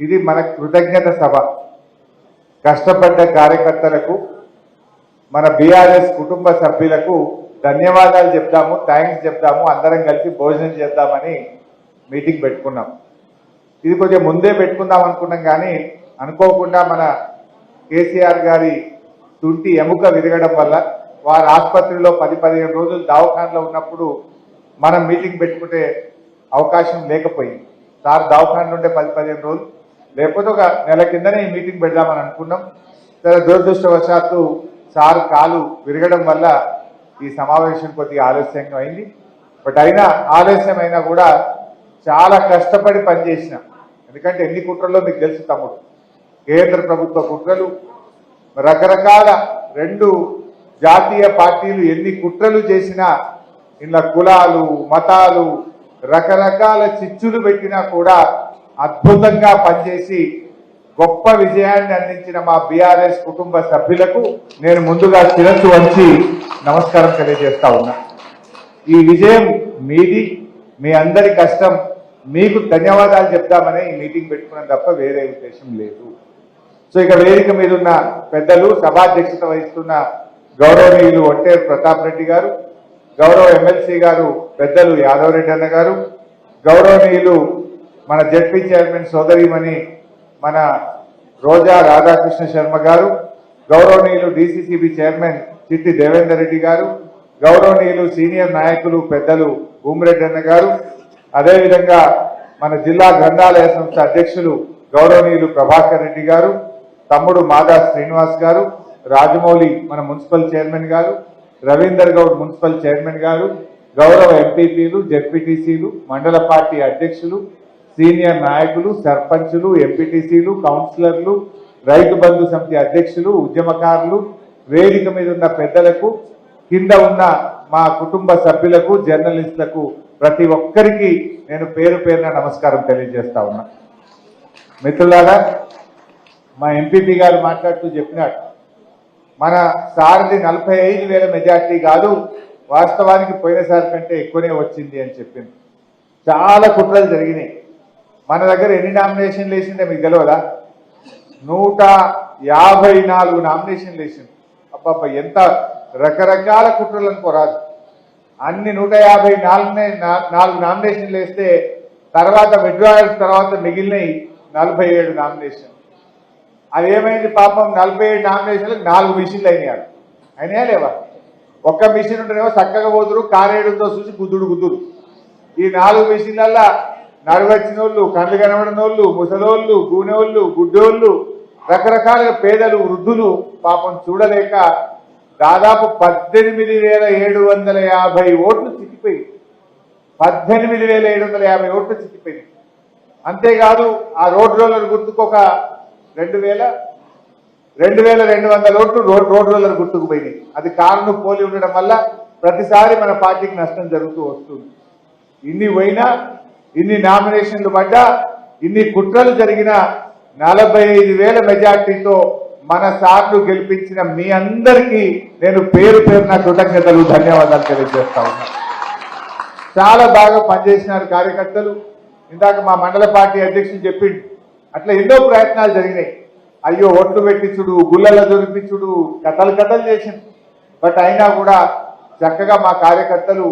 ఇది మన కృతజ్ఞత సభ. కష్టపడ్డ కార్యకర్తలకు, మన బీఆర్ఎస్ కుటుంబ సభ్యులకు ధన్యవాదాలు చెప్దాము, థ్యాంక్స్ చెప్దాము, అందరం కలిసి భోజనం చేద్దామని మీటింగ్ పెట్టుకున్నాం. ఇది కొంచెం ముందే పెట్టుకుందాం అనుకున్నాం, కానీ అనుకోకుండా మన కేసీఆర్ గారి తుంటి ఎముక విరగడం వల్ల వారు ఆసుపత్రిలో 10-15 రోజులు దవాఖానలో ఉన్నప్పుడు మనం మీటింగ్ పెట్టుకుంటే అవకాశం లేకపోయింది. సార్ దవాఖాన నుండే 10-15 రోజులు, లేకపోతే ఒక నెల కిందనే ఈ మీటింగ్ పెడదామని అనుకున్నాం. సరే, దురదృష్టవశాత్తు సార్ కాలు విరగడం వల్ల ఈ సమావేశం కొద్దిగా ఆలస్యంగా అయింది. బట్ అయినా ఆలస్యమైనా కూడా చాలా కష్టపడి పనిచేసిన. ఎందుకంటే ఎన్ని కుట్రల్లో మీకు తెలుసు తమ్ముడు, కేంద్ర ప్రభుత్వ కుట్రలు, రకరకాల 2 జాతీయ పార్టీలు ఎన్ని కుట్రలు చేసినా, ఇలా కులాలు మతాలు రకరకాల చిచ్చులు పెట్టినా కూడా అద్భుతంగా పనిచేసి గొప్ప విజయాన్ని అందించిన మా బీఆర్ఎస్ కుటుంబ సభ్యులకు నేను ముందుగా శిరస్సు వంచి నమస్కారం తెలియజేస్తా ఉన్నా. ఈ విజయం మీది, మీ అందరి కష్టం. మీకు ధన్యవాదాలు చెప్తామని ఈ మీటింగ్ పెట్టుకున్నాం తప్ప వేరే ఉద్దేశం లేదు. సో ఇక వేదిక మీద ఉన్న పెద్దలు, సభాధ్యక్షత వహిస్తున్న గౌరవనీయులు ఒంటేరు ప్రతాప్ రెడ్డి గారు, గౌరవ ఎమ్మెల్సీ గారు పెద్దలు యాదవ్ రెడ్డి అన్న గారు, గౌరవనీయులు మన జెడ్పీ చైర్మన్ సోదరిమణి మన రోజా రాధాకృష్ణ శర్మ గారు, గౌరవనీయులు డిసిసిబి చైర్మన్ చిట్టి దేవేందర్ రెడ్డి గారు, గౌరవనీయులు సీనియర్ నాయకులు పెద్దలు భూమిరెడ్డి అన్న గారు, అదేవిధంగా మన జిల్లా గ్రంథాలయ సంస్థ అధ్యక్షులు గౌరవనీయులు ప్రభాకర్ రెడ్డి గారు, తమ్ముడు మాదా శ్రీనివాస్ గారు, రాజమౌళి మన మున్సిపల్ చైర్మన్ గారు, రవీందర్ గౌడ్ మున్సిపల్ చైర్మన్ గారు, గౌరవ ఎంపీపీలు, జెడ్పీటీసీలు, మండల పార్టీ అధ్యక్షులు, సీనియర్ నాయకులు, సర్పంచులు, ఎంపీటీసీలు, కౌన్సిలర్లు, రైతు బంధు సమితి అధ్యక్షులు, ఉద్యమకారులు, వేదిక మీద ఉన్న పెద్దలకు, కింద ఉన్న మా కుటుంబ సభ్యులకు, జర్నలిస్టులకు ప్రతి ఒక్కరికి నేను పేరు పేరున నమస్కారం తెలియజేస్తా ఉన్నా. మిత్రులారా, మా ఎంపీపీ గారు మాట్లాడుతూ చెప్పినాడు, మన సార్ది 45,000 మెజార్టీ కాదు, వాస్తవానికి పోయినసారి కంటే ఎక్కువనే వచ్చింది అని చెప్పింది. చాలా కుట్రలు జరిగినాయి. మన దగ్గర ఎన్ని నామినేషన్లు వేసిందే మీకు తెలియదా? 154 నామినేషన్లు వేసింది. అబ్బాబ్బా, ఎంత రకరకాల కుట్రలు అనుకోరాదు. అన్ని 154 నామినేషన్లు వేస్తే తర్వాత విత్డ్రాయల్స్ తర్వాత మిగిలినవి 47 నామినేషన్. అది ఏమైంది పాపం, 47 నామినేషన్లకు 4 మిషన్లు అయినాయా లేవా? ఒక్క మిషన్ ఉంటేనేమో చక్కగా పోతురు, కారేడుతో చూసి గుద్దుడు. ఈ 4 మిషన్లల్లా నడవచ్చిన వాళ్ళు, కళ్ళు కనబడిన వాళ్ళు, ముసలోళ్ళు, గూనెోళ్ళు, గుడ్డోళ్ళు, రకరకాల పేదలు, వృద్ధులు పాపం చూడలేక దాదాపు 18,750 ఓట్లు చిక్కిపోయింది. 18,750 ఓట్లు చిక్కిపోయింది. అంతేకాదు ఆ రోడ్ రోలర్ గుర్తుకు ఒక 2,200 ఓట్లు రోడ్ రోలర్ గుర్తుకు పోయినాయి. అది కారును పోలి ఉండడం వల్ల ప్రతిసారి మన పార్టీకి నష్టం జరుగుతూ వస్తుంది. ఇన్ని పోయినా, ఇన్ని నామినేషన్లు పడ్డా, ఇన్ని కుట్రలు జరిగిన 45,000 మెజార్టీతో మన సార్లు గెలిపించిన మీ అందరికీ నేను పేరు పేరున కృతజ్ఞతలు, ధన్యవాదాలు తెలియజేస్తా ఉన్నా. చాలా బాగా పనిచేసినారు కార్యకర్తలు. ఇందాక మా మండల పార్టీ అధ్యక్షులు చెప్పిండు, అట్లా ఎన్నో ప్రయత్నాలు జరిగినాయి. అయ్యో, ఓట్లు పెట్టించుడు, గుళ్ళల్లో దొరికించుడు, కథలు చేసింది. బట్ అయినా కూడా చక్కగా మా కార్యకర్తలు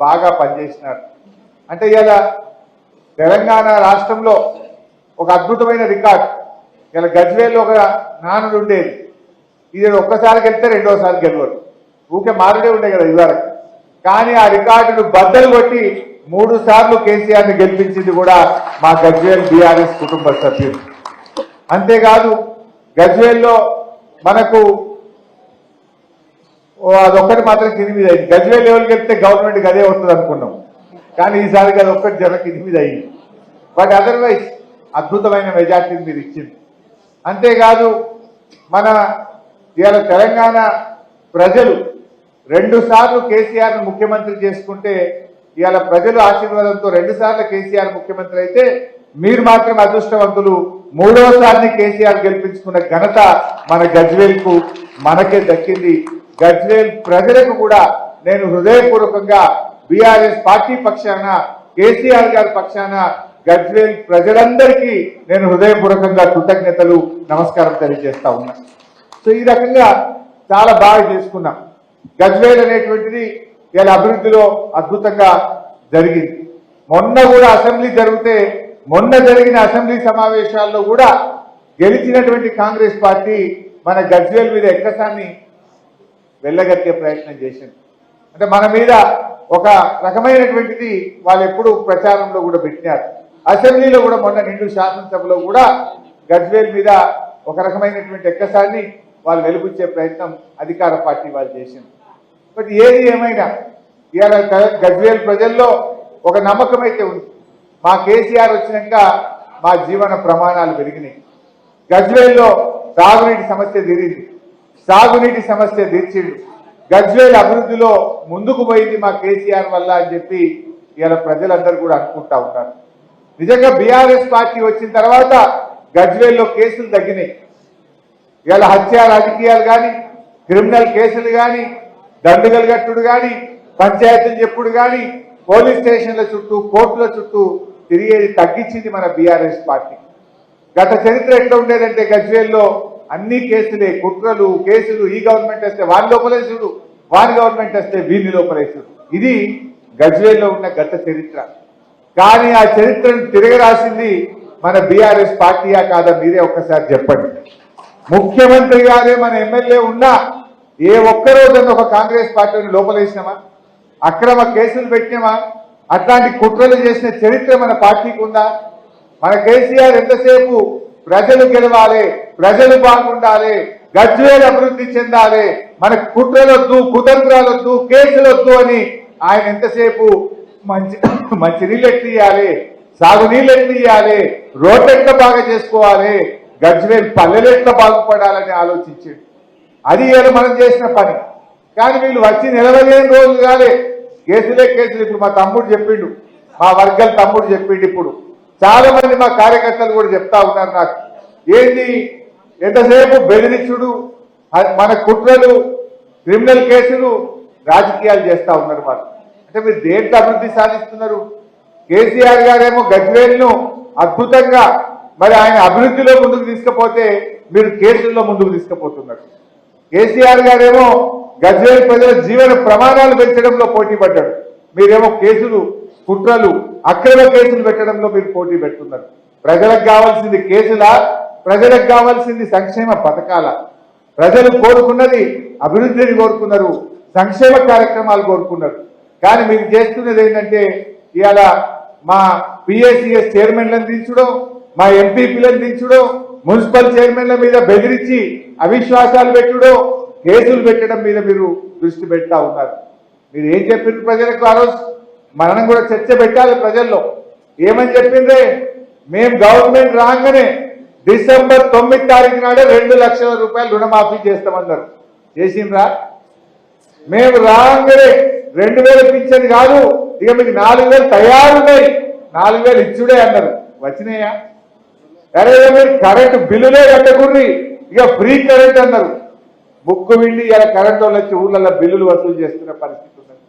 బాగా పనిచేసినారు. అంటే ఇలా తెలంగాణ రాష్ట్రంలో ఒక అద్భుతమైన రికార్డ్. ఇలా గజ్వేల్లో ఒక నానుడు ఉండేది, ఇది ఒక్కసారి గెలిస్తే రెండోసారి గెలవరు, ఊకే మారుడే ఉండే కదా ఇదివరకు. కానీ ఆ రికార్డును బద్దలు కొట్టి 3 సార్లు కేసీఆర్ని గెలిపించింది కూడా మా గజ్వేల్ బీఆర్ఎస్ కుటుంబ సభ్యులు. అంతేకాదు గజ్వేల్లో మనకు అదొక్కటి మాత్రం కింది మీద అయింది. గజ్వేల్ లెవెల్కి వెళ్తే గవర్నమెంట్ గదే వస్తుంది అనుకున్నాం, కానీ ఈసారికి అది ఒక్కటి జర కింది మీద అయింది. బట్ అదర్వైజ్ అద్భుతమైన మెజార్టీని మీరు ఇచ్చింది. అంతేకాదు మన ఇవాళ తెలంగాణ ప్రజలు 2 సార్లు కేసీఆర్ను ముఖ్యమంత్రి చేసుకుంటే, ఇవాళ ప్రజల ఆశీర్వాదంతో 2 సార్లు కేసీఆర్ ముఖ్యమంత్రి అయితే, మీరు మాత్రం అదృష్టవంతులు, 3వసారిని కేసీఆర్ గెలిపించుకున్న ఘనత మన గజ్వేల్కు మనకే దక్కింది. గజ్వేల్ ప్రజలకు కూడా నేను హృదయపూర్వకంగా బీఆర్ఎస్ పార్టీ పక్షాన, కేసీఆర్ గారి పక్షాన గజ్వేల్ ప్రజలందరికీ నేను హృదయపూర్వకంగా కృతజ్ఞతలు నమస్కారం తెలియజేస్తా ఉన్నా. సో ఈ రకంగా చాలా బాగా చేసుకున్నాం. గజ్వేల్ అనేటువంటిది ఇలా అభివృద్ధిలో అద్భుతంగా జరిగింది. మొన్న కూడా అసెంబ్లీ జరిగితే మొన్న జరిగిన అసెంబ్లీ సమావేశాల్లో కూడా గెలిచినటువంటి కాంగ్రెస్ పార్టీ మన గజ్వేల్ మీద ఎక్కసాన్ని వెళ్ళగక్కే ప్రయత్నం చేసింది. అంటే మన మీద ఒక రకమైనటువంటిది వాళ్ళు ఎప్పుడు ప్రచారంలో కూడా పెట్టినారు. అసెంబ్లీలో కూడా మొన్న నిండు శాసనసభలో కూడా గజ్వేల్ మీద ఒక రకమైనటువంటి ఎక్కసాన్ని వాళ్ళు వెలుగుచ్చే ప్రయత్నం అధికార పార్టీ వాళ్ళు చేసింది. బట్ ఏది ఏమైనా ఇవాళ గజ్వేల్ ప్రజల్లో ఒక నమ్మకం అయితే ఉంది. మా కేసీఆర్ వచ్చినాక మా జీవన ప్రమాణాలు పెరిగినాయి. గజ్వేల్లో తాగునీటి సమస్య తీరింది, సాగునీటి సమస్య తీర్చిండు. గజ్వేల్ అభివృద్ధిలో ముందుకు పోయింది మా కేసీఆర్ వల్ల అని చెప్పి ఇవాళ ప్రజలందరూ కూడా అనుకుంటా ఉన్నారు. నిజంగా బీఆర్ఎస్ పార్టీ వచ్చిన తర్వాత గజ్వేల్లో కేసులు తగ్గినాయి. ఇవాళ హత్య రాజకీయాలు కానీ, క్రిమినల్ కేసులు కానీ, దండుగలు కట్టుడు కానీ, పంచాయతీలు చెప్పుడు కానీ, పోలీస్ స్టేషన్ల చుట్టూ కోర్టుల చుట్టూ తిరిగేది తగ్గించింది మన బీఆర్ఎస్ పార్టీ. గత చరిత్ర ఎట్లా ఉండేదంటే గజ్వేల్లో అన్ని కేసులే, కుట్రలు కేసులు. ఈ గవర్నమెంట్ వస్తే వాని లోపలేసుడు, వాని గవర్నమెంట్ వస్తే వీని లోపలేసుడు. ఇది గజ్వేల్లో ఉన్న గత చరిత్ర. కానీ ఆ చరిత్రను తిరగరాసింది మన బీఆర్ఎస్ పార్టీయా కాదా మీరే ఒక్కసారి చెప్పండి. ముఖ్యమంత్రిగానే మన ఎమ్మెల్యే ఉన్నా ఏ ఒక్కరోజున ఒక కాంగ్రెస్ పార్టీని లోపలేసినామా, అక్రమ కేసులు పెట్టినామా, అట్లాంటి కుట్రలు చేసిన చరిత్ర మన పార్టీకి ఉందా? మన కేసీఆర్ ఎంతసేపు ప్రజలు గెలవాలి, ప్రజలు బాగుండాలి, గజ్వేల్ అభివృద్ధి చెందాలి, మనకు కుట్రలొద్దు, కుతంత్రాలొద్దు, కేసులొద్దు అని ఆయన ఎంతసేపు మంచి నీళ్ళు ఎట్లు ఇవ్వాలి, సాగునీళ్ళు ఎట్లు ఇవ్వాలి, రోడ్లు ఎట్లా బాగా చేసుకోవాలి, గజ్వేల్ పల్లెలు ఎట్లా బాగుపడాలని ఆలోచించాడు. అది ఏదో మనం చేసిన పని. కానీ వీళ్ళు వచ్చి 45 రోజులు కాలే, కేసులే కేసులు. ఇప్పుడు మా తమ్ముడు చెప్పిండు, మా వర్గాల తమ్ముడు చెప్పిండు. ఇప్పుడు చాలా మంది మా కార్యకర్తలు కూడా చెప్తా ఉన్నారు నాకు, ఏంటి ఎంతసేపు బెదిరించుడు, మన కుట్రలు, క్రిమినల్ కేసులు, రాజకీయాలు చేస్తా ఉన్నారు వాళ్ళు. అంటే మీరు దేంట్లో అభివృద్ధి సాధిస్తున్నారు? కేసీఆర్ గారేమో గజ్వేల్ను అద్భుతంగా మరి ఆయన అభివృద్ధిలో ముందుకు తీసుకుపోతే మీరు కేసుల్లో ముందుకు తీసుకుపోతున్నారు. కేసీఆర్ గారేమో గజ్వేల్ ప్రజల జీవన ప్రమాణాలు పెంచడంలో పోటీ పడ్డాడు, మీరేమో కేసులు, కుట్రలు, అక్రమ కేసులు పెట్టడంలో మీరు పోటీ పెడుతున్నారు. ప్రజలకు కావాల్సింది కేసులా? ప్రజలకు కావాల్సింది సంక్షేమ పథకాల? ప్రజలు కోరుకున్నది అభివృద్ధిని కోరుకున్నారు, సంక్షేమ కార్యక్రమాలు కోరుకున్నారు. కానీ మీరు చేస్తున్నది ఏంటంటే ఇవాళ మా పిఏసిఎస్ చైర్మన్లను దించడం, మా ఎంపీపీలను దించడం, మున్సిపల్ చైర్మన్ల మీద బెదిరించి అవిశ్వాసాలు పెట్టడం, కేసులు పెట్టడం మీద మీరు దృష్టి పెడతా ఉన్నారు. మీరు ఏం చెప్పిండ్రు ప్రజలకు? ఆ రోజు మనం కూడా చర్చ పెట్టాలి ప్రజల్లో. ఏమని చెప్పిందే? మేము గవర్నమెంట్ రాగానే డిసెంబర్ 9 తారీఖు నాడే 2 లక్షల రూపాయలు రుణమాఫీ చేస్తామన్నారు. చేసిండ్రా? మేము రాగానే 2000 పింఛన్ కాదు, ఇక మీకు 4000 తయారున్నాయి, 4000 ఇచ్చుడే అన్నారు. వచ్చినాయా? అరే మీరు కరెంటు బిల్లులే కట్టకుర్రి, ఇక ఫ్రీ కరెంట్ అన్నారు. ముక్కు విండి ఇలా కరెంట్ వాళ్ళు వచ్చి ఊళ్ళల్లో బిల్లులు వసూలు చేస్తున్న పరిస్థితి ఉన్నది.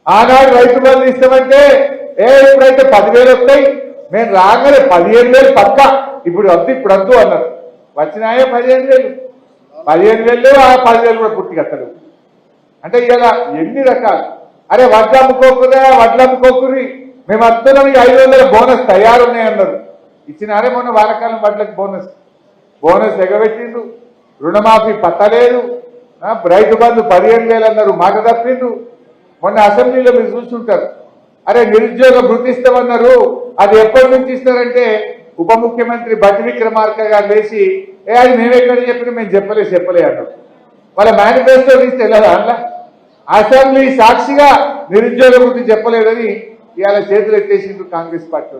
ఆనాడు రైతు బంధు ఇస్తామంటే ఇప్పుడైతే 10,000 వస్తాయి, మేము రాగానే 15,000 పక్క, ఇప్పుడు వద్దు అన్నారు. వచ్చినాయే 15,000. 15,000 ఆ 10,000 కూడా పూర్తి కట్టరు. అంటే ఇలా ఎన్ని రకాలు. అరే వడ్లు అమ్ముకోకుర్రి, మేము వస్తున్నాం, 500 బోనస్ తయారున్నాయన్నారు. ఇచ్చినారే మొన్న వారకాలం వడ్లకు బోనస్ ఎగబెట్టిండ్రు. రుణమాఫీ పత్తలేదు, రైతు బంధు 15,000 అన్నారు, మాట తప్పిండ్రు. మొన్న అసెంబ్లీలో మీరు చూస్తుంటారు, అరే నిరుద్యోగ భృతి ఇస్తామన్నారు, అది ఎప్పటి నుంచి ఇస్తారంటే ఉప ముఖ్యమంత్రి బట్టి విక్రమార్క గారు లేచి అది మేమెక్కడ చెప్పినా మేము చెప్పలే అన్నారు. వాళ్ళ మేనిఫెస్టో తీస్తే వెళ్ళదా? అట్లా అసెంబ్లీ సాక్షిగా నిరుద్యోగ భృతి చెప్పలేదని ఇవాళ చేతులు ఎత్తేసిండ్రు కాంగ్రెస్ పార్టీ.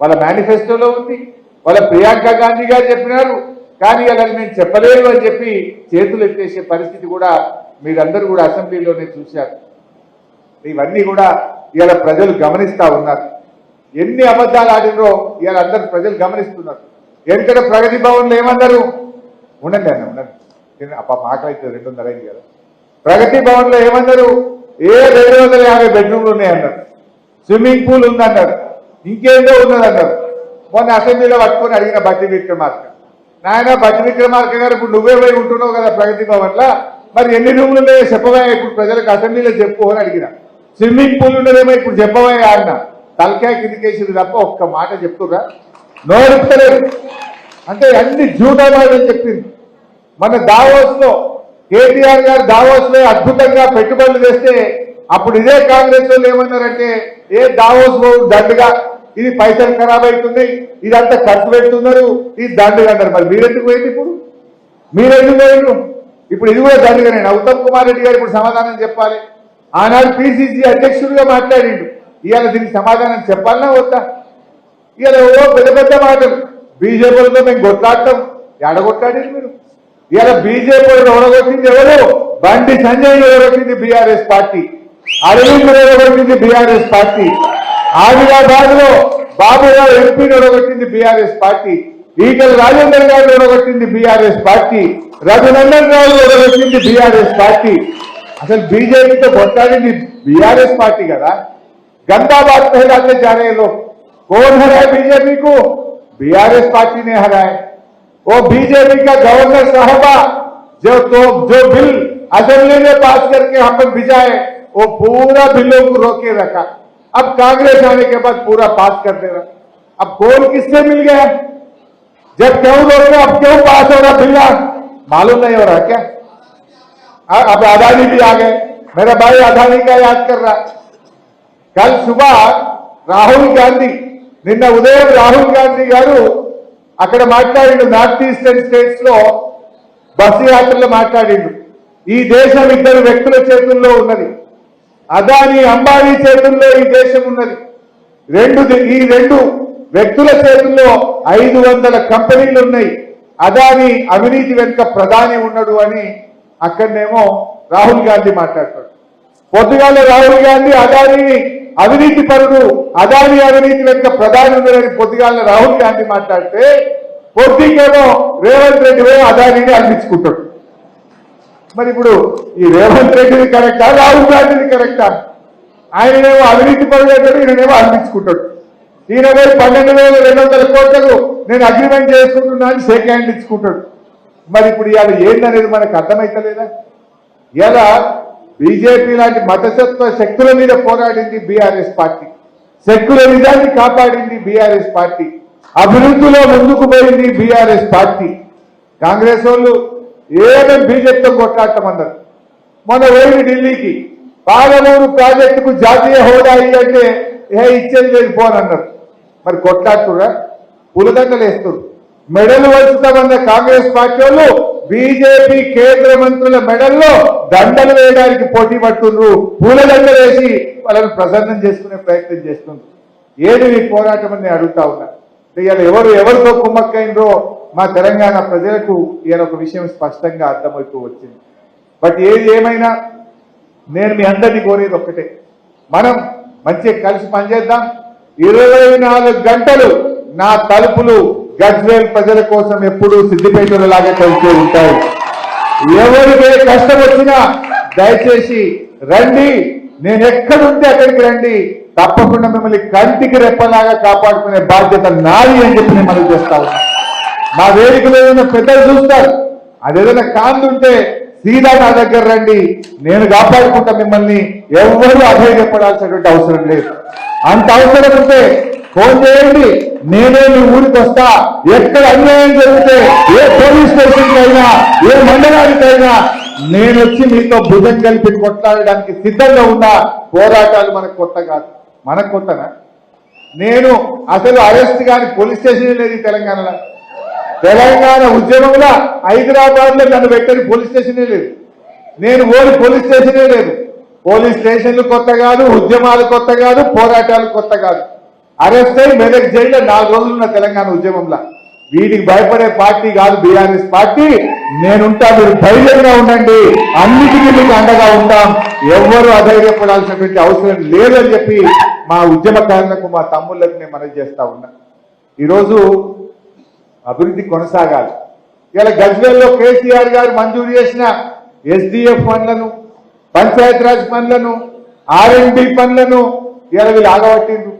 వాళ్ళ మేనిఫెస్టోలో ఉంది, వాళ్ళ ప్రియాంక గాంధీ గారు చెప్పినారు, కానీ ఇలా నేను చెప్పలేదు అని చెప్పి చేతులు ఎత్తేసే పరిస్థితి కూడా మీరందరూ కూడా అసెంబ్లీలోనే చూశారు. ఇవన్నీ కూడా ఇవాళ ప్రజలు గమనిస్తా ఉన్నారు. ఎన్ని అబద్ధాలు ఆడినో ఇవాళ అందరూ ప్రజలు గమనిస్తున్నారు. ఎందుకంటే ప్రగతి భవన్లో ఏమన్నారు? ఉండండి మాకైతే 200 అయింది కదా. ప్రగతి భవన్లో ఏమన్నారు? 250 బెడ్రూమ్లు ఉన్నాయన్నారు, స్విమ్మింగ్ పూల్ ఉందన్నారు. ఇంకేందో ఉన్నది అన్నారు. మొన్న అసెంబ్లీలో పట్టుకొని అడిగిన బట్టి విక్రమార్క, నాయన బట్టి విక్రమార్క గారు ఇప్పుడు నువ్వే పోయి ఉంటున్నావు కదా ప్రగతి భవన్లో, మరి ఎన్ని రూములు ఉన్నాయో చెప్పవా ఇప్పుడు ప్రజలకు అసెంబ్లీలో చెప్పు అని అడిగిన. స్విమ్మింగ్ పూల్ ఉన్నదేమో ఇప్పుడు చెప్పవా అన్న. తలకాయ కిందికేసింది తప్ప ఒక్క మాట చెప్తురా, నోరుతలేదు. అంటే అన్ని జూటమాటలు చెప్పింది. మన దావోస్ లో కేటీఆర్ గారు దావోస్ లో అద్భుతంగా పెట్టుబడులు చేస్తే అప్పుడు ఇదే కాంగ్రెస్ వాళ్ళు ఏమన్నారంటే, ఏ దావోస్ దండుగా, ఇది పైసలు ఖరాబ్ అవుతున్నాయి, ఇదంతా ఖర్చు పెడుతున్నారు, ఇది దండుగా అన్నారు. మరి మీరెందుకు పోయింది? మీరెందుకు పోయిండ్రు? ఇప్పుడు ఇది కూడా దండుగా. నేను ఉత్తమ్ కుమార్ రెడ్డి గారు ఇప్పుడు సమాధానం చెప్పాలి. ఆనాడు పిసిసి అధ్యక్షుడిగా మాట్లాడిండు, ఇవాళ దీనికి సమాధానం చెప్పాలన్నా వద్దా? ఇవాళ ఎవరో పెద్ద పెద్ద మాటలు, బీజేపీలతో మేము కొట్లాడతాం. ఎడగొట్టాడు మీరు? ఇవాళ బీజేపీలో ఓడగొట్టింది ఎవరు? బండి సంజయ్ ఓడగొట్టింది బీఆర్ఎస్ పార్టీ, అరవింద్ ఓడగొట్టింది బీఆర్ఎస్ పార్టీ, ఆదిలాబాద్ లో బాబురావు ఎంపీని ఓడగొట్టింది బీఆర్ఎస్ పార్టీ, ఈటల రాజేందర్ గారిని ఓడగొట్టింది బీఆర్ఎస్ పార్టీ, రఘునందన్ రావు ఓడగొట్టింది బీఆర్ఎస్ పార్టీ. అసలు బీజేపీతో కొట్లాడింది బీఆర్ఎస్ పార్టీ కదా. गंदा बात कहलाते जा रहे लोग। कौन हराए बीजेपी को? बीआरएस पार्टी ने हराए। वो बीजेपी का गवर्नर साहबा जो बिल असेंबली में पास करके हम पर भिजाए, वो पूरा बिलों को रोके रखा। अब कांग्रेस आने के बाद पूरा पास कर दे रहा। अब कौन किससे मिल गया? जब क्यों रोक रहे, अब क्यों पास हो रहा बिल? मालूम नहीं हो रहा क्या? अब अदानी भी आ गए। मेरा भाई अदानी का याद कर रहा। कल सुबह राहुल गांधी, నిన్న ఉదయం రాహుల్ గాంధీ గారు అక్కడ మాట్లాడిండు, నార్త్ ఈస్టర్న్ స్టేట్స్ లో బస్సు యాత్రలో మాట్లాడిండు. ఈ దేశం ఇద్దరు వ్యక్తుల చేతుల్లో ఉన్నది, అదానీ అంబానీ చేతుల్లో ఈ దేశం ఉన్నది. ఈ రెండు వ్యక్తుల చేతుల్లో 500 కంపెనీలు ఉన్నాయి. అదానీ అవినీతి వెనుక ప్రధాని ఉన్నాడు అని అక్కడనేమో రాహుల్ గాంధీ మాట్లాడతాడు. పొద్దుగాల రాహుల్ గాంధీ అదానీ అవినీతి పరుడు, అదానీ అవినీతి వెనుక ప్రధాని ఉన్నాడని పొద్దుగాల రాహుల్ గాంధీ మాట్లాడితే, పొద్దుకేమో రేవంత్ రెడ్డి అదానీని అనిపించుకుంటాడు. మరి ఇప్పుడు ఈ రేవంత్ రెడ్డిని కరెక్టా, రాహుల్ గాంధీని కరెక్టా? ఆయననేమో అవినీతి పరుడు అంటాడు, ఈయననేమో అనిపించుకుంటాడు. ఈయన 12,200 కోట్లకు నేను అగ్రిమెంట్ చేసుకుంటున్నా అని షేక్ హ్యాండ్ ఇచ్చుకుంటాడు. మరి ఇప్పుడు ఇవాళ ఏందనేది మనకు అర్థమైతలేదా? ఇలా బీజేపీ లాంటి మతతత్వ శక్తుల మీద పోరాడింది బీఆర్ఎస్ పార్టీ, సెక్యులరిజాన్ని కాపాడింది బీఆర్ఎస్ పార్టీ, అభివృద్ధిలో ముందుకు పోయింది బీఆర్ఎస్ పార్టీ. కాంగ్రెస్ వాళ్ళు ఏమేమి బీజేపీతో కొట్లాడటమన్నారు. మొన్న పోయింది ఢిల్లీకి, పాలమూరు ప్రాజెక్టుకు జాతీయ హోదా అంటే ఇచ్చేది లేదు పోనన్నారు. మరి కొట్లాడుతురా, పులదండలు వేస్తారు, మెడలు వంచుతామన్న కాంగ్రెస్ పార్టీ వాళ్ళు బీజేపీ కేంద్ర మంత్రుల మెడల్లో దండలు వేయడానికి పోటీ పడుతుండ్రు, పూలదండలు వేసి వాళ్ళని ప్రసన్నం చేసుకునే ప్రయత్నం చేస్తుండ్రు. ఏది మీ పోరాటం అని నేను అడుగుతా ఉన్నా. ఇవాళ ఎవరితో కుమ్మక్కైందో మా తెలంగాణ ప్రజలకు ఇవాళ ఒక విషయం స్పష్టంగా అర్థమైపో వచ్చింది. బట్ ఏది ఏమైనా నేను మీ అందరినీ కోరేది ఒక్కటే, మనం మంచిగా కలిసి పనిచేద్దాం. 24 గంటలు నా తలుపులు గజ్వేల్ ప్రజల కోసం ఎప్పుడూ సిద్దిపేటలో లాగా కలిసే ఉంటాయి. ఎవరికి కష్టం వచ్చినా దయచేసి రండి, నేను ఎక్కడుంటే అక్కడికి రండి, తప్పకుండా మిమ్మల్ని కంటికి రెప్పలాగా కాపాడుకునే బాధ్యత నాది అని చెప్పి నేను మనం చేస్తా ఉన్నా. మా వేదికలో ఏదైనా పెద్దలు చూస్తారు, అదేదైనా కాందుంటే సీదా నా దగ్గర రండి, నేను కాపాడుకుంటా మిమ్మల్ని. ఎవరు అధైర్యపడాల్సినటువంటి అవసరం లేదు. అంత అవసరం ఉంటే ఫోన్ చేయండి, నేనే మీ ఊరికి వస్తా. ఎక్కడ అన్యాయం జరిగితే ఏ పోలీస్ స్టేషన్కి అయినా, ఏ మండలానికైనా నేను వచ్చి మీతో భుజం కలిపి కొట్లాడడానికి సిద్ధంగా ఉన్నా. పోరాటాలు మనకు కొత్త కాదు. మనకు కొత్తనా? నేను అసలు అరెస్ట్ కాని పోలీస్ స్టేషన్ లేదు ఈ తెలంగాణలో. తెలంగాణ ఉద్యమంలో హైదరాబాద్ లో నన్ను పెట్టని పోలీస్ స్టేషనే లేదు. నేను ఓడి పోలీస్ స్టేషనే లేదు. పోలీస్ స్టేషన్లు కొత్త కాదు, ఉద్యమాలు కొత్త కాదు, పోరాటాలు కొత్త కాదు. అరెస్ట్ అయి మెదక్ జైల్లో 4 రోజులు ఉన్న తెలంగాణ ఉద్యమంలో. వీటికి భయపడే పార్టీ కాదు బీఆర్ఎస్ పార్టీ. నేనుంటా, మీరు ధైర్యంగా ఉండండి, అన్నిటికీ మీకు అండగా ఉంటాం. ఎవ్వరూ అధైర్యపడాల్సినటువంటి అవసరం లేదని చెప్పి మా ఉద్యమకారులకు, మా తమ్ముళ్ళకు నేను మనవి చేస్తా ఉన్నా. ఈరోజు అభివృద్ధి కొనసాగాలి. ఇలా గజ్వేల్లో కేసీఆర్ గారు మంజూరు చేసిన ఎస్డిఎఫ్ పనులను, పంచాయతీరాజ్ పనులను, R&D పనులను ఇలా వీళ్ళు ఆగబట్టిండ్రు.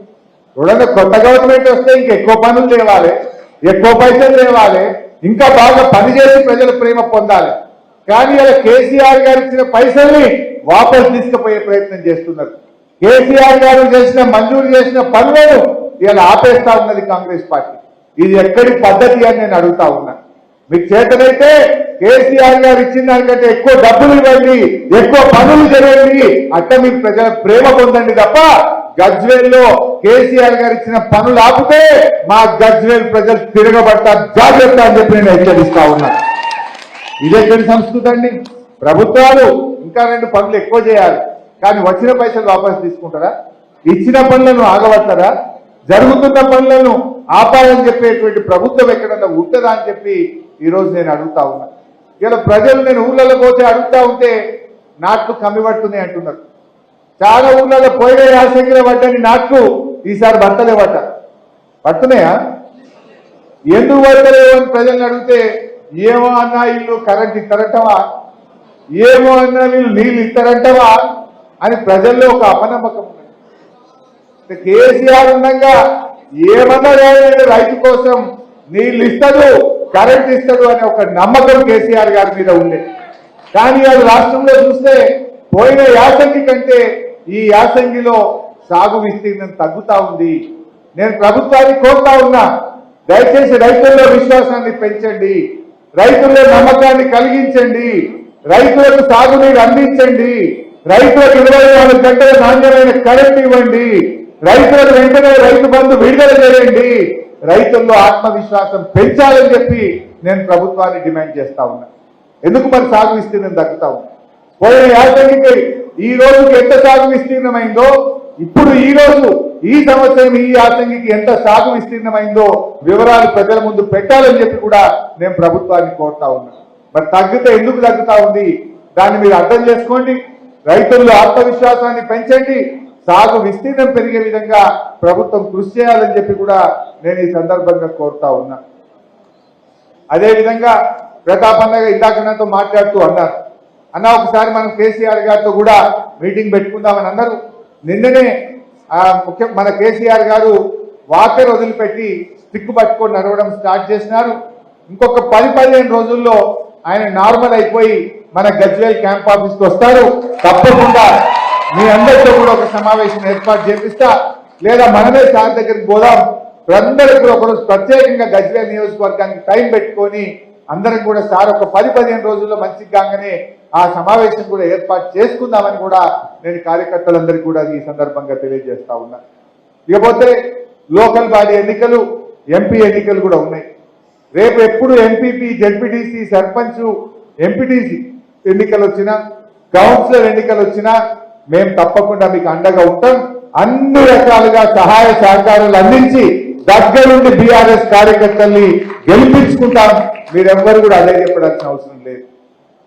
చూడండి, కొత్త గవర్నమెంట్ వస్తే ఇంకెక్కువ పనులు లేవాలి, ఎక్కువ పైసలు లేవాలి, ఇంకా బాగా పనిచేసి ప్రజల ప్రేమ పొందాలి. కానీ ఇలా కేసీఆర్ గారు ఇచ్చిన పైసల్ని వాపస్ తీసుకుపోయే ప్రయత్నం చేస్తున్నారు. కేసీఆర్ గారు మంజూరు చేసిన పనులను ఇలా ఆపేస్తా ఉన్నది కాంగ్రెస్ పార్టీ. ఇది ఎక్కడి పద్ధతి అని నేను అడుగుతా ఉన్నా. మీకు చేతనైతే కేసీఆర్ గారు ఇచ్చిన దానికంటే ఎక్కువ డబ్బులు ఇవ్వండి, ఎక్కువ పనులు చేయండి, అట్ట మీకు ప్రజల ప్రేమ పొందండి తప్ప గజ్వేల్లో కేసీఆర్ గారు ఇచ్చిన పనులు ఆపితే మా గజ్వేల్ ప్రజలు తిరగబడతారు, జాగ్రత్త అని చెప్పి నేను హెచ్చరిస్తా ఉన్నా. ఇదెక్కడి సంస్కృతి అండి? ప్రభుత్వాలు ఇంకా 2 పనులు ఎక్కువ చేయాలి, కానీ వచ్చిన పైసలు వాపసు తీసుకుంటారా? ఇచ్చిన పనులను ఆగబడతారా? జరుగుతున్న పనులను ఆపాలని చెప్పేటువంటి ప్రభుత్వం ఎక్కడన్నా ఉంటుందా అని చెప్పి ఈరోజు నేను అడుగుతా ఉన్నా. ఇలా ప్రజలు నేను ఊళ్ళలో పోతే అడుగుతా ఉంటే నాట్లు కమ్మి పడుతున్నాయి అంటున్నారు. చాలా ఊళ్ళలో పోయిన యాసంగిలో పడ్డని నాట్లు ఈసారి పట్టలేవట. పడుతున్నాయా? ఎందుకు పడతలేవు అని ప్రజల్ని అడిగితే ఏమో అన్నా వీళ్ళు కరెంట్ ఇస్తారంటవా, ఏమో అన్నా వీళ్ళు నీళ్ళు ఇస్తారంటవా అని ప్రజల్లో ఒక అపనమ్మకం ఉన్నది. కేసీఆర్ ఉండగా ఏమన్నా రైతు కోసం నీళ్లు ఇస్తాడు, కరెంట్ ఇస్తాడు అనే ఒక నమ్మకం కేసీఆర్ గారి మీద ఉంది. కానీ అది రాష్ట్రంలో చూస్తే పోయిన యాసంగి కంటే ఈ యాసంగిలో సాగు విస్తీర్ణం తగ్గుతా ఉంది. నేను ప్రభుత్వాన్ని కోరుతా ఉన్నా, దయచేసి రైతుల్లో విశ్వాసాన్ని పెంచండి, రైతుల్లో నమ్మకాన్ని కలిగించండి, రైతులకు సాగునీరు అందించండి, రైతులకు 24 గంటల నాణ్యమైన కరెంట్ ఇవ్వండి, రైతులకు వెంటనే రైతు బంధు విడుదల చేయండి, రైతుల్లో ఆత్మవిశ్వాసం పెంచాలని చెప్పి నేను ప్రభుత్వాన్ని డిమాండ్ చేస్తా ఉన్నా. ఎందుకు మరి సాగు విస్తీర్ణం తగ్గుతా ఉంది? పోయిన యాసంగికి ఈ రోజుకి ఎంత సాగు విస్తీర్ణమైందో, ఇప్పుడు ఈ రోజు ఈ సంవత్సరం ఈ యాసంగికి ఎంత సాగు విస్తీర్ణమైందో వివరాలు ప్రజల ముందు పెట్టాలని చెప్పి కూడా నేను ప్రభుత్వాన్ని కోరుతా ఉన్నా. మరి తగ్గితే ఎందుకు తగ్గుతా ఉంది దాన్ని మీరు అర్థం చేసుకోండి. రైతుల్లో ఆత్మవిశ్వాసాన్ని పెంచండి, సాగు విస్తీర్ణం పెరిగే విధంగా ప్రభుత్వం కృషి చేయాలని చెప్పి కూడా నేను ఈ సందర్భంగా కోరుతా ఉన్నా. అదేవిధంగా ప్రతాపన్న ఇందాక నాతో మాట్లాడుతూ అన్నారు, అన్న ఒకసారి మనం కేసీఆర్ గారితో కూడా మీటింగ్ పెట్టుకుందామని అన్నారు. నిన్ననే మన కేసీఆర్ గారు వాకర్ వదిలిపెట్టి స్టిక్ పట్టుకొని నడవడం స్టార్ట్ చేసినారు. ఇంకొక 10-15 రోజుల్లో ఆయన నార్మల్ అయిపోయి మన గజ్వేల్ క్యాంప్ ఆఫీస్కి వస్తారు. తప్పకుండా మీ అందరితో కూడా ఒక సమావేశం ఏర్పాటు చేపిస్తా, లేదా మనమే సార్ దగ్గరికి పోదాం. అందరికీ కూడా ఒకరోజు ప్రత్యేకంగా గజ్వేల్ నియోజకవర్గానికి టైం పెట్టుకొని అందరం కూడా సార్ ఒక 10-15 రోజుల్లో మంచి కాగానే ఆ సమావేశం కూడా ఏర్పాటు చేసుకుందామని కూడా నేను కార్యకర్తలందరికీ కూడా ఈ సందర్భంగా తెలియజేస్తా ఉన్నా. ఇకపోతే లోకల్ బాడీ ఎన్నికలు, ఎంపీ ఎన్నికలు కూడా ఉన్నాయి. రేపు ఎప్పుడు ఎంపీపీ, జెడ్పీటీసీ, సర్పంచ్, ఎంపీటీసీ ఎన్నికలు వచ్చినా, కౌన్సిలర్ ఎన్నికలు వచ్చినా మేము తప్పకుండా మీకు అండగా ఉంటాం. అన్ని రకాలుగా సహాయ సహకారాలు అందించి దగ్గరుండి బీఆర్ఎస్ కార్యకర్తల్ని గెలిపించుకుంటాం. మీరెవ్వరు కూడా అదే చెప్పడాల్సిన అవసరం లేదు.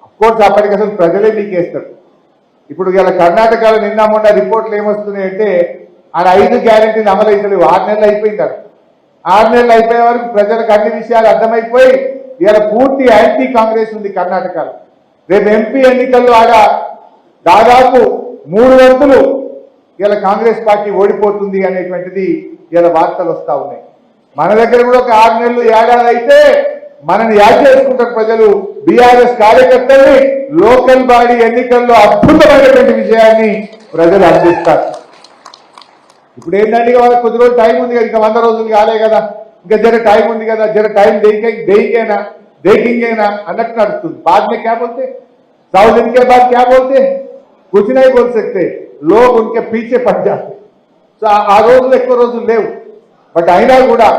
అఫ్కోర్స్ అప్పటికి అసలు ప్రజలే మీకేస్తారు. ఇప్పుడు ఇలా కర్ణాటకలో నిన్న మొన్న రిపోర్ట్లు ఏమొస్తున్నాయంటే ఆడ 5 గ్యారెంటీలు అమలు అవుతలేవు. 6 నెలలు అయిపోయింది. 6 నెలలు అయిపోయే వరకు ప్రజలకు అన్ని విషయాలు అర్థమైపోయి ఇలా పూర్తి యాంటీ కాంగ్రెస్ ఉంది కర్ణాటకలో. రేపు ఎంపీ ఎన్నికల్లో ఆడ దాదాపు 3 వంతులు ఇలా కాంగ్రెస్ పార్టీ ఓడిపోతుంది అనేటువంటిది ఇలా వార్తలు వస్తా ఉన్నాయి. మన దగ్గర కూడా ఒక 6 నెలలు ఏడాది అయితే మనని యాడ్ చేసుకుంటారు ప్రజలు. బీఆర్ఎస్ కార్యకర్తల్ని లోకల్ బాడీ ఎన్నికల్లో అద్భుతమైనటువంటి విజయాన్ని ప్రజలు అందిస్తారు. ఇప్పుడు ఏంటంటే వాళ్ళకి కొద్ది రోజులు టైం ఉంది కదా, ఇంకా 100 రోజులు కాలే కదా, ఇంకా జర టైం ఉంది కదా, జర టైం देखेंगे అన్నట్టు నడుస్తుంది. बाद में क्या बोलते, 100 दिन के बाद क्या बोलते, कुछ नहीं बोल सकते, लोग उनके पीछे पड़ जाते. సో ఆ రోజులు ఎక్కువ రోజులు లేవు. బట్ అయినా కూడా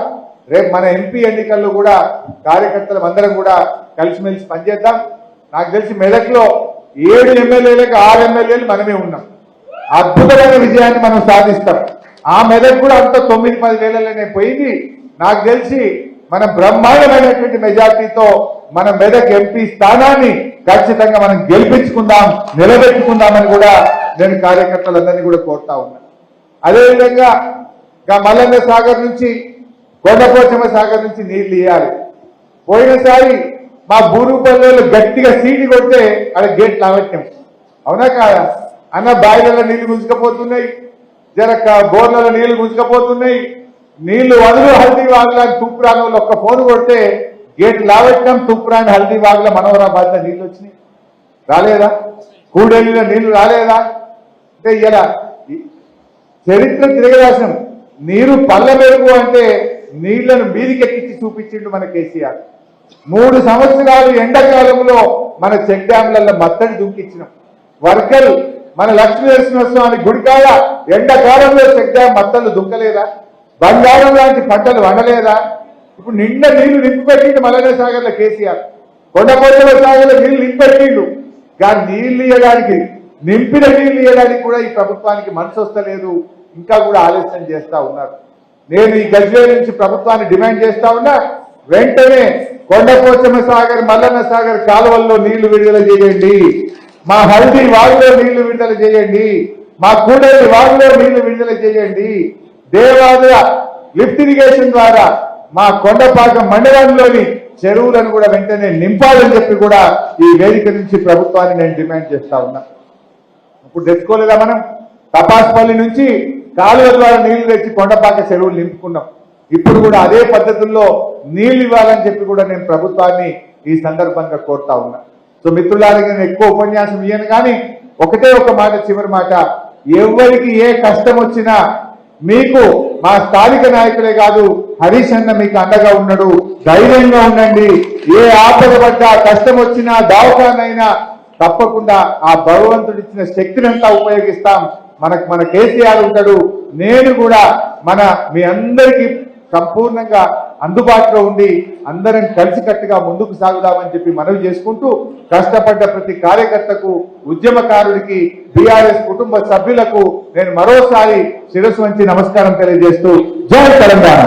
రేపు మన ఎంపీ ఎన్నికల్లో కూడా కార్యకర్తలు అందరం కూడా కలిసిమెలిసి పనిచేద్దాం. నాకు తెలిసి మెదక్లో 7 ఎమ్మెల్యేలకు 6 ఎమ్మెల్యేలు మనమే ఉన్నాం. అద్భుతమైన విజయాన్ని మనం సాధిస్తాం. ఆ మెదక్ కూడా అంత 9-10 వేలలోనే పోయింది. నాకు తెలిసి మన బ్రహ్మాండమైనటువంటి మెజార్టీతో మన మెదక్ ఎంపీ స్థానాన్ని ఖచ్చితంగా మనం గెలిపించుకుందాం, నిలబెట్టుకుందామని కూడా నేను కార్యకర్తలందరినీ కూడా కోరుతా ఉన్నా. అదేవిధంగా మల్లన్న సాగర్ నుంచి, కొండపోచమ్మ సాగర్ నుంచి నీళ్లు ఇవ్వాలి. పోయినసారి మా బూరుపల్లెలు గట్టిగా సీటి కొడితే అక్కడ గేట్ లావట్యం, అవునా కాదా అన్న? బాయిలలో నీళ్లు గుంజుకపోతున్నాయి, బోర్లలో నీళ్లు గుంజుకపోతున్నాయి, నీళ్లు వదులు హల్దీ వాగుల తూప్రాన్ వాళ్ళు ఒక్క ఫోన్ కొడితే గేట్ లావెట్టాం తూప్రాన్ హల్దీ వాగుల మనోహరాబాద్ లో నీళ్లు వచ్చినాయి. రాలేదా? కూడెల్లిలో నీళ్లు రాలేదా? అంటే ఇలా చరిత్ర తిరగరాశం. నీరు పళ్ళ మెరుగు అంటే నీళ్లను మీదికెక్కించి చూపించిండు మన కేసీఆర్. 3 సంవత్సరాలు ఎండాకాలంలో మన చెక్ డ్యాంలలో మత్తడి దుంకిచ్చినాం. వర్కల్ మన లక్ష్మీ నరసింహస్వామి గుడికాడ ఎండాకాలంలో చెక్ డ్యాం మత్తళ్ళు దుంకలేదా? బంగారం లాంటి పంటలు వండలేదా? ఇప్పుడు నిండా నీళ్లు నింపిపెట్టిండు మల్లన్న సాగర్లో కేసీఆర్. కొండపోతల సాగర్లో నీళ్లు నింపిపెట్టిండు. కానీ నీళ్లు ఇవ్వడానికి, నింపిన నీళ్లు ఇవ్వడానికి కూడా ఈ ప్రభుత్వానికి మనసు వస్తలేదు. ఇంకా కూడా ఆలస్యం చేస్తా ఉన్నారు. నేను ఈ గజ్వేల్ నుంచి ప్రభుత్వాన్ని డిమాండ్ చేస్తా ఉన్నా, వెంటనే కొండపోచమ్మ సాగర్, మల్లన్న సాగర్ కాలువల్లో నీళ్లు విడుదల చేయండి. మా హల్దీ వాగులో నీళ్లు విడుదల చేయండి. మా కూడలి వాగులో నీళ్లు విడుదల చేయండి. దేవాలయ లిఫ్ట్ ఇరిగేషన్ ద్వారా మా కొండపాకం మండలంలోని చెరువులను కూడా వెంటనే నింపాలని చెప్పి కూడా ఈ వేదిక నుంచి ప్రభుత్వాన్ని నేను డిమాండ్ చేస్తా ఉన్నా. ఇప్పుడు తెచ్చుకోలేదా? మనం తపాస్పల్లి నుంచి కాలువ ద్వారా నీళ్లు తెచ్చి కొండపాక చెరువులు నింపుకున్నాం. ఇప్పుడు కూడా అదే పద్ధతుల్లో నీళ్లు ఇవ్వాలని చెప్పి కూడా నేను ప్రభుత్వాన్ని ఈ సందర్భంగా కోరుతా ఉన్నా. సో మిత్రులారా, నేను ఎక్కువ ఉపన్యాసం ఇయ్యను, కానీ ఒకటే ఒక మాట, చివరి మాట, ఎవరికి ఏ కష్టం వచ్చినా మీకు మా స్థానిక నాయకులే కాదు, హరీష్ అన్న మీకు అండగా ఉన్నాడు. ధైర్యంగా ఉండండి. ఏ ఆపద పడ్డా, కష్టం వచ్చినా, దావకానైనా తప్పకుండా ఆ భగవంతుడు ఇచ్చిన శక్తినంతా ఉపయోగిస్తాం. మన కేసీఆర్ ఉంటాడు. నేను కూడా మీ అందరికీ సంపూర్ణంగా అందుబాటులో ఉండి అందరం కలిసికట్టుగా ముందుకు సాగుదామని చెప్పి మనవి చేసుకుంటూ, కష్టపడ్డ ప్రతి కార్యకర్తకు, ఉద్యమకారుడికి, బీఆర్ఎస్ కుటుంబ సభ్యులకు నేను మరోసారి శిరస్సు వంచి నమస్కారం తెలియజేస్తూ జై తెలంగాణ.